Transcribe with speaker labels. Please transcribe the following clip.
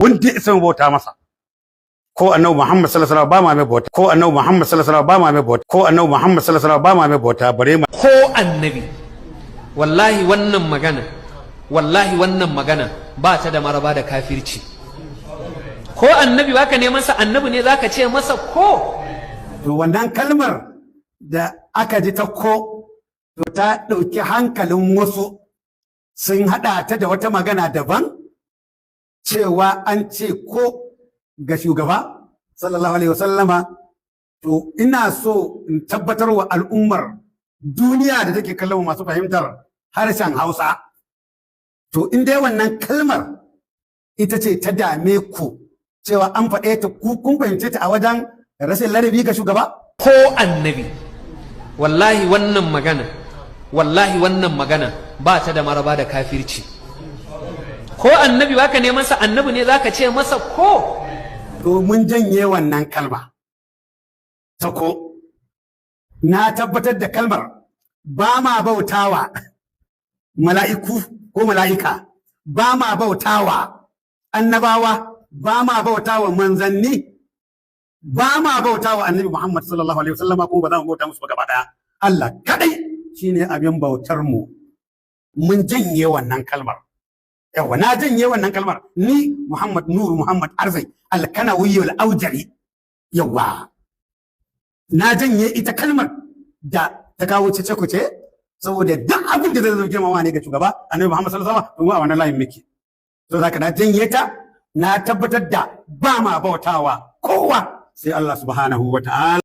Speaker 1: wanda ya san bauta masa ko annabi Muhammad sallallahu alaihi wasallam ba ma mai bauta ko annabi Muhammad sallallahu alaihi wasallam ba ma mai bauta ko annabi Muhammad sallallahu alaihi wasallam ba ma mai bauta bare ma
Speaker 2: ko annabi wallahi wannan magana ba ta da maraba da kafirci. Ko annabi baka neman sa annabi ne zaka ce masa ko.
Speaker 1: To wannan kalmar da aka ji ta ko to ta dauki hankalin wasu sun hada ta da wata magana daban cewa an ce ko ga shugaba sallallahu alaihi wasallama. To ina so in tabbatar wa al'ummar duniya da take kallon masu fahimtar harshen Hausa, to in dai wannan kalmar ita ce ta dame ku cewa an faɗe ta ku kun fahimce ta a wajen rashin ladabi ga shugaba
Speaker 2: ko annabi wallahi wannan magana ba ta da maraba da kafirci. Ko annabi baka neman sa annabi ne zaka ce masa ko.
Speaker 1: To mun janye wannan kalma ta ko, na tabbatar da kalmar ba ma bautawa mala'iku ko mala'ika, ba ma bautawa annabawa, ba ma bautawa manzanni, ba ma bautawa annabi Muhammad sallallahu alaihi wasallam, ko ba za mu bauta musu gaba daya. Allah kadai shine abin bautar mu. Mun janye wannan kalmar. Yawa na janye wannan kalmar ni Muhammad Nuru Muhammad Arzai Alkanawi al-Aujari. Yawa na janye ita kalmar da ta kawo cece kuce, saboda duk abin da zai zo girmama ne ga shugaba annabi Muhammad sallallahu alaihi wasallam, a wannan layin miki. To zaka na janye ta, na tabbatar da ba ma bautawa kowa sai Allah subhanahu wa ta'ala.